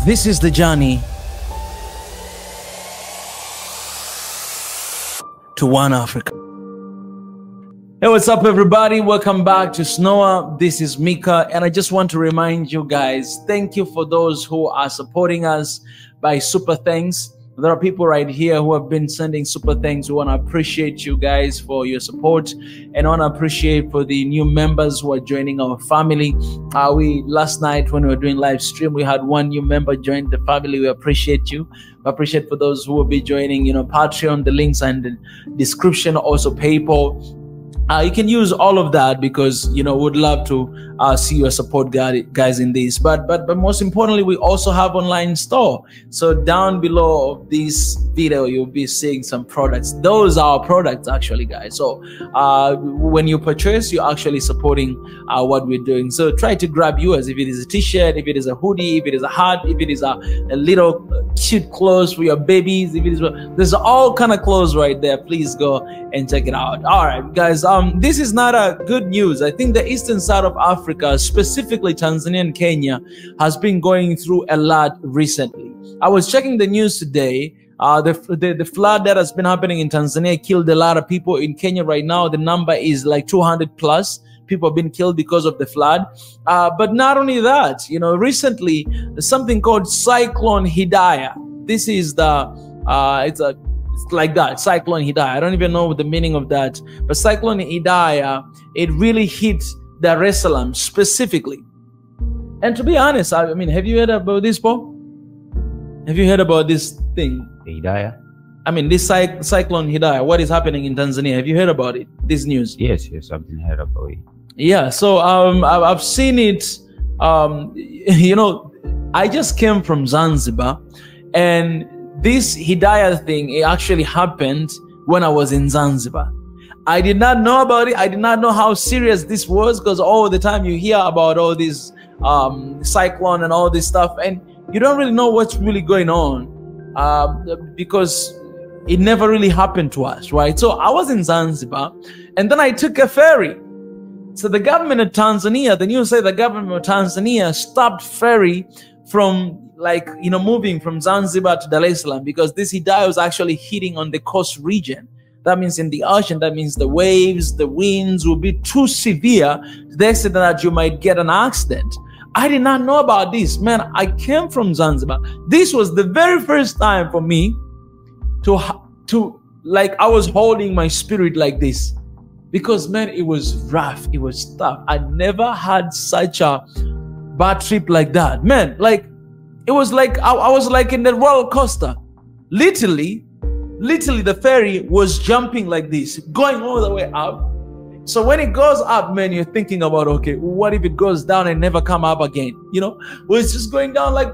This is the journey to One Africa. Hey, what's up, everybody? Welcome back to SNOA. This is Mika, and I just want to remind you guys, thank you for those who are supporting us by super thanks. There are people right here who have been sending super thanks. We want to appreciate you guys for your support, and I want to appreciate for the new members who are joining our family. Last night when we were doing live stream, we had one new member join the family. We appreciate you. We appreciate for those who will be joining, Patreon. The links are in the description, also PayPal. You can use all of that because, would love to see your support, guys, in this. But most importantly, we also have online store. So down below this video, you'll be seeing some products. Those are our products, actually, guys. So when you purchase, you're actually supporting what we're doing. So try to grab yours. If it is a t-shirt, if it is a hoodie, if it is a hat, if it is a little cute clothes for your babies, if it is, there's all kind of clothes right there. Please go and check it out. All right, guys. This is not a good news. I think the eastern side of Africa, specifically Tanzania and Kenya, has been going through a lot recently. I was checking the news today. The flood that has been happening in Tanzania killed a lot of people. In Kenya right now, the number is like 200 plus. People have been killed because of the flood. But not only that, recently something called Cyclone Hidaya. This is it's like that, Cyclone Hidaya. I don't even know the meaning of that. But Cyclone Hidaya, it really hit Dar es Salaam specifically. And to be honest, I mean, have you heard about this, Paul? Have you heard about this thing? Hidaya? I mean, this Cyclone Hidaya, what is happening in Tanzania? Have you heard about it? This news? Yes, I've been heard about it. Yeah, so I've seen it. I just came from Zanzibar, and this Hidaya thing, it actually happened when I was in Zanzibar. I did not know about it. I did not know how serious this was, because all the time you hear about all this cyclone and all this stuff, and you don't really know what's really going on because it never really happened to us, right? So I was in Zanzibar, and then I took a ferry. So the government of Tanzania, the news said the government of Tanzania stopped ferry from moving from Zanzibar to Dar es Salaam, because this Hidaya was actually hitting on the coast region. That means in the ocean, that means the waves, the winds will be too severe to the extent that you might get an accident. I did not know about this, man. I came from Zanzibar. This was the very first time for me to I was holding my spirit like this, because, man, it was rough. It was tough. I never had such a bad trip like that, man. It was like I was like in the roller coaster. Literally the ferry was jumping like this, going all the way up. So when it goes up, man, you're thinking about, okay, what if it goes down and never come up again? Well, it's just going down like,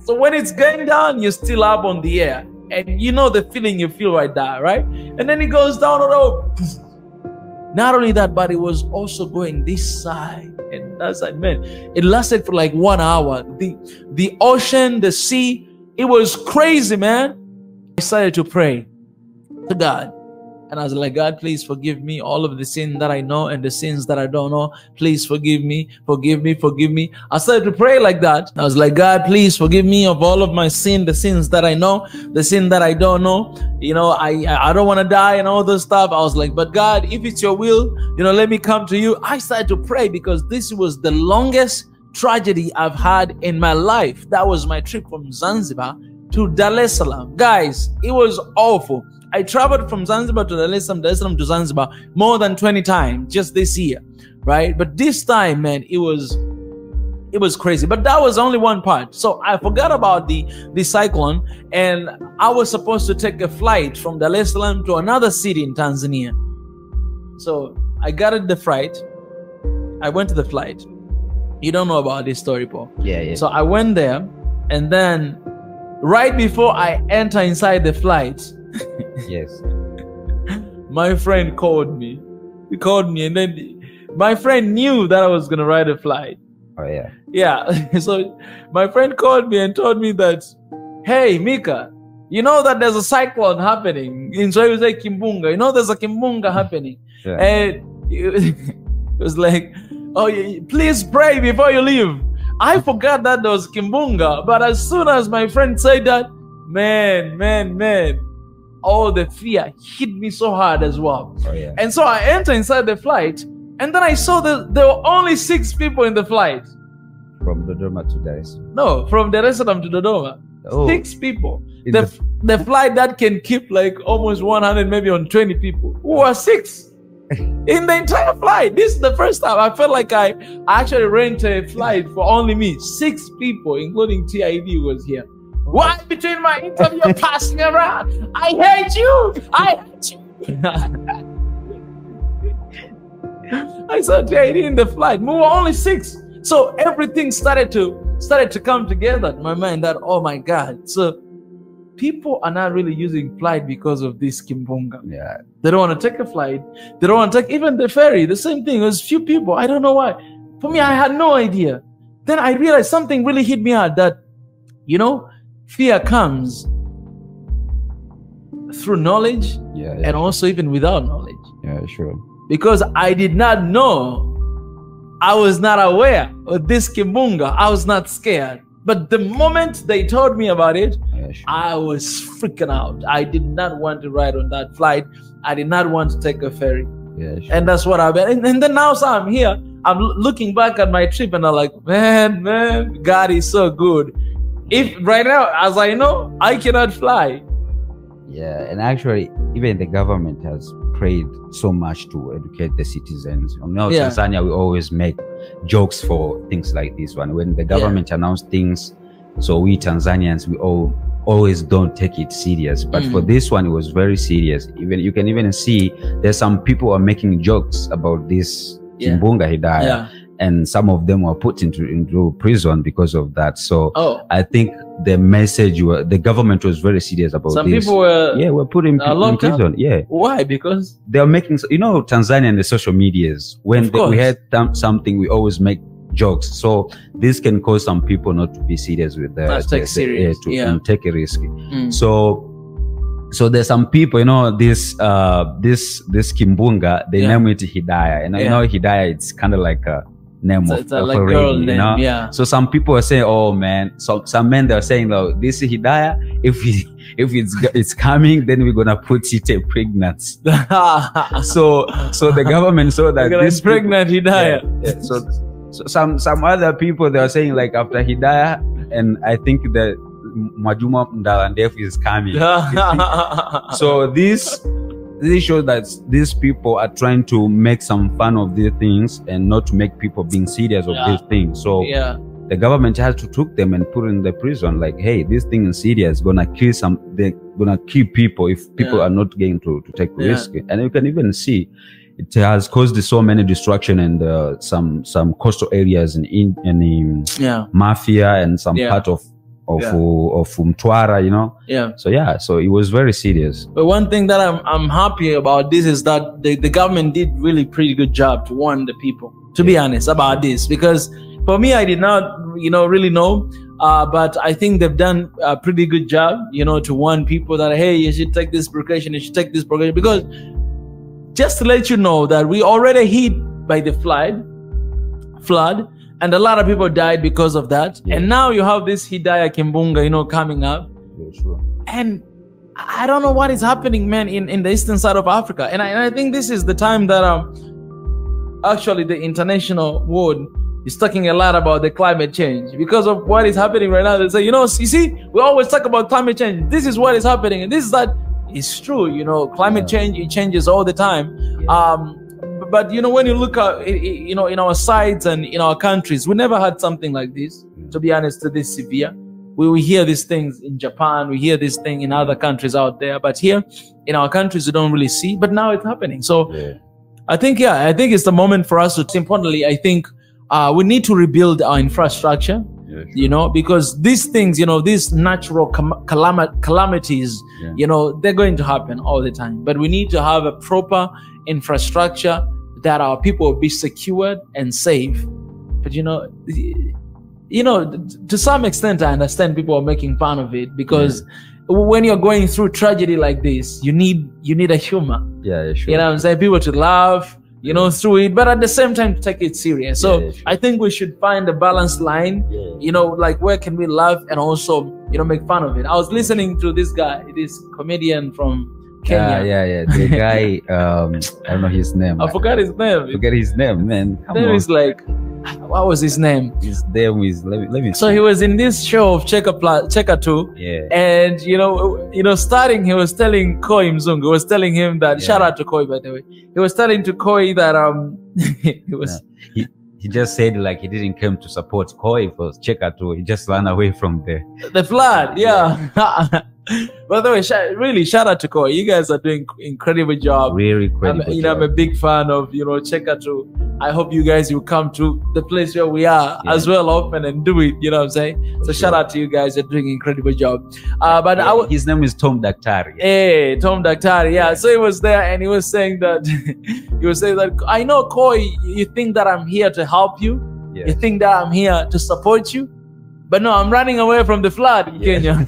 so when it's going down, you're still up on the air. And you know the feeling you feel right there, right? And then it goes down the road. Not only that, but it was also going this side and that side, man. It lasted for like 1 hour. The ocean, the sea, it was crazy, man. I started to pray to God. And I was like, God, please forgive me all of the sin that I know and the sins that I don't know. Please forgive me, forgive me, forgive me. I started to pray like that. I was like, God, please forgive me of all of my sin, the sins that I know, the sin that I don't know. I don't want to die and all this stuff. I was like, but God, if it's your will, let me come to you. I started to pray because this was the longest tragedy I've had in my life. That was my trip from Zanzibar to Dar es Salaam. Guys, it was awful. I traveled from Zanzibar to Dar es Salaam to Zanzibar more than 20 times just this year, right? But this time, man, it was crazy. But that was only one part. So I forgot about the cyclone, and I was supposed to take a flight from Dar es Salaam to another city in Tanzania. So I got the flight. I went to the flight. You don't know about this story, Paul. Yeah. So I went there, and then right before I enter inside the flight, yes, my friend called me. He called me, and then my friend knew that I was gonna ride a flight. Oh yeah. Yeah. So my friend called me and told me that, hey Mika, you know that there's a cyclone happening. In Swahili we say kimbunga. There's a kimbunga happening. Yeah. And it was like, oh, please pray before you leave. I forgot that there was Kimbunga, but as soon as my friend said that, man, all the fear hit me so hard as well. Oh, yeah. And so I enter inside the flight, and then I saw that there were only 6 people in the flight. From Dodoma to Dar es Salaam. No, from Dar es Salaam to Dodoma. Oh. 6 people. The flight that can keep like almost 100, maybe 120 people. Who are 6 in the entire flight? This is the first time I felt like I actually rented a flight for only me. 6 people, including TID, was here. Why between my interview passing around? I hate you. I hate you. I saw TID in the flight. We were only 6. So everything started to come together in my mind that, oh my God. So people are not really using flight because of this Kimbunga. Yeah. They don't want to take a flight. They don't want to take even the ferry. The same thing. It was few people. I don't know why. For me, I had no idea. Then I realized something really hit me hard, that, you know, fear comes through knowledge, and also even without knowledge. Yeah, sure. Because I did not know, I was not aware of this Kimbunga. I was not scared. But the moment they told me about it, I was freaking out. I did not want to ride on that flight. I did not want to take a ferry. Yeah, sure. And that's what I've been. And then now, so I'm here. I'm looking back at my trip, and I'm like, man, God is so good. If right now, as I know, I cannot fly. Yeah, and actually, even the government has prayed so much to educate the citizens. You know, Tanzania, we always make jokes for things like this one. When the government announced things, so we Tanzanians, we always don't take it serious. But for this one, it was very serious. Even you can even see there's some people are making jokes about this Kimbunga Hidaya. And some of them were put into prison because of that. So I think the message, the government was very serious about some this. People were put in prison. Yeah. Why? Because they are making, you know, Tanzania and the social medias, when we had something, we always make jokes. So this can cause some people not to be serious with that. Take serious. To take a risk. So there's some people, you know, this Kimbunga, they name it Hidaya. And you know, Hidaya, it's kind of like a name of a lady, you know? So some people are saying, oh man, some men, they're saying, oh, this is Hidaya. If it's coming, then we're gonna put it pregnant. so the government saw that this pregnant Hidaya. So some other people, they are saying, like, after Hidaya, and I think that Mwajuma Mdalandef is coming. So this shows that these people are trying to make some fun of these things and not to make people being serious of these things. So the government has to take them and put in the prison, like, hey, this thing is serious, they're gonna kill people if people are not going to take risk. And you can even see it has caused so many destruction in some coastal areas in Mafia and some part of Mtwara, you know. So it was very serious. But one thing that I'm happy about this is that the government did really pretty good job to warn the people, to be honest, about this. Because for me, I did not, you know, really know, but I think they've done a pretty good job, you know, to warn people that, hey, you should take this precaution, you should take this precaution. Because just to let you know that we already hit by the flood, and a lot of people died because of that. And now you have this Hidaya Kimbunga, you know, coming up. And I don't know what is happening, man, in the eastern side of Africa. And I think this is the time that actually the international world is talking a lot about the climate change. Because of what is happening right now, they say, you know, you see, we always talk about climate change. This is what is happening. And this is that. It's true, you know, climate change, it changes all the time. But you know, when you look at, you know, in our sides and in our countries, we never had something like this, to be honest, to this severe. We hear these things in Japan, we hear this thing in other countries out there, but here in our countries, we don't really see, but now it's happening. So I think it's the moment for us to, importantly, I think we need to rebuild our infrastructure. You know, because these things, you know, these natural calamities, you know, they're going to happen all the time. But we need to have a proper infrastructure that our people will be secured and safe. But you know, to some extent, I understand people are making fun of it because when you're going through tragedy like this, you need a humor. You know what I'm saying? People to laugh, you know, through it, but at the same time take it serious. So Yeah, sure. I think we should find a balanced line, you know, like where can we laugh and also, you know, make fun of it. I was listening to this guy, this comedian from Kenya. Yeah. The guy, I don't know his name. I forgot his name. Forget his name, man. Come Name on. is like, what was his name? His name is, let me So he was in this show of Checker 2. Yeah. And you know, starting, he was telling Koi Mzungu, he was telling him that, shout out to Koi, by the way. He was telling to Koi that he was He just said like he didn't come to support Koi for Checker 2. He just ran away from the flood. Yeah. By the way, really shout out to Koi. You guys are doing incredible job. really incredible. You know, I'm a big fan of, you know, Checker 2. I hope you guys will come to the place where we are as well often and do it. You know what I'm saying? So shout out to you guys. You're doing incredible job. But his name is Tom Daktari. Hey, Tom Daktari. Yeah. So he was there and he was saying that I know, Koi, you think that I'm here to help you. Yes. You think that I'm here to support you. But no, I'm running away from the flood in Kenya.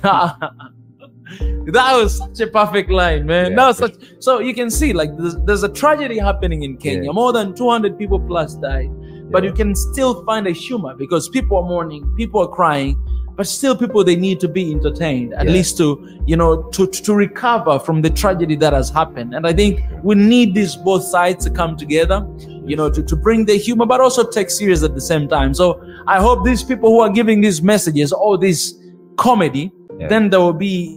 That was such a perfect line, man. That was such, so you can see like there's a tragedy happening in Kenya. More than 200 people plus died. But you can still find a humor because people are mourning, people are crying, but still people, they need to be entertained, at least to, you know, to recover from the tragedy that has happened. And I think we need these both sides to come together, you know, to bring the humor, but also take serious at the same time. So I hope these people who are giving these messages, all this comedy, then there will be,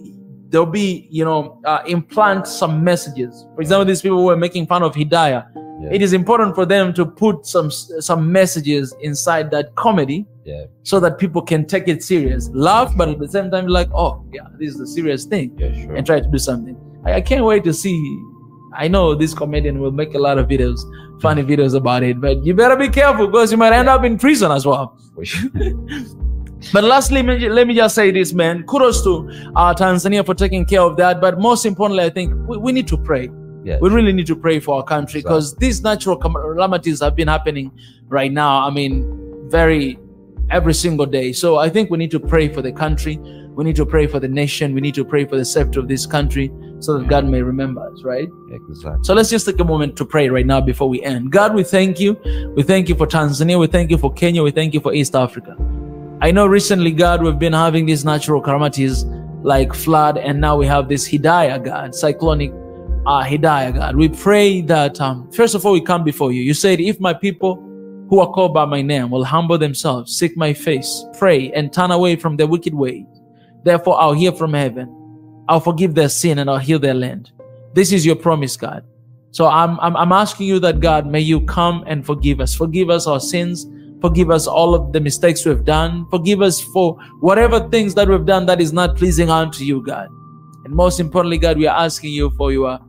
you know, implant some messages. For example, these people who are making fun of Hidaya. It is important for them to put some messages inside that comedy, so that people can take it serious, laugh, but at the same time like, oh yeah, this is a serious thing, and try to do something. I can't wait to see. I know this comedian will make a lot of videos, funny videos about it, but you better be careful because you might end up in prison as well. But lastly, let me just say this, man. Kudos to Tanzania for taking care of that. But most importantly, I think we need to pray. We really need to pray for our country because these natural calamities have been happening right now. I mean, every single day. So I think we need to pray for the country. We need to pray for the nation. We need to pray for the safety of this country so that God may remember us, right? Exactly. So let's just take a moment to pray right now before we end. God, we thank you. We thank you for Tanzania. We thank you for Kenya. We thank you for East Africa. I know recently, God, we've been having these natural calamities like flood, and now we have this Hidaya, God, cyclonic Hidaya, God. We pray that, first of all, we come before you. You said, if my people who are called by my name will humble themselves, seek my face, pray, and turn away from their wicked ways, therefore I'll hear from heaven. I'll forgive their sin and I'll heal their land. This is your promise, God. So I'm asking you that, God, may you come and forgive us. Forgive us our sins. Forgive us all of the mistakes we've done. Forgive us for whatever things that we've done that is not pleasing unto you, God. And most importantly, God, we are asking you for your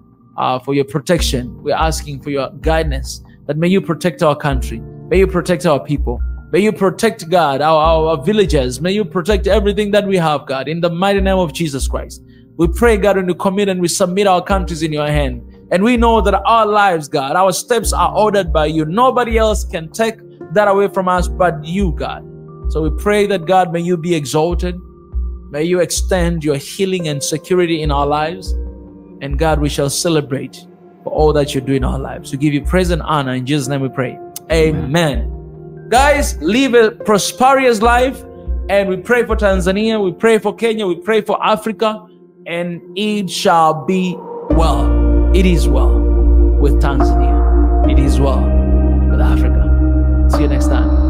protection. We're asking for your guidance, that may you protect our country. May you protect our people. May you protect, God, our villages. May you protect everything that we have, God, in the mighty name of Jesus Christ. We pray, God, and we commit and we submit our countries in your hand. And we know that our lives, God, our steps are ordered by you. Nobody else can take that away from us but you, God. So we pray that, God, may you be exalted. May you extend your healing and security in our lives. And God, we shall celebrate for all that you do in our lives. We give you praise and honor. In Jesus' name we pray. Amen. Guys, live a prosperous life. And we pray for Tanzania. We pray for Kenya. We pray for Africa. And it shall be well. It is well with Tanzania. It is well with Africa. See you next time.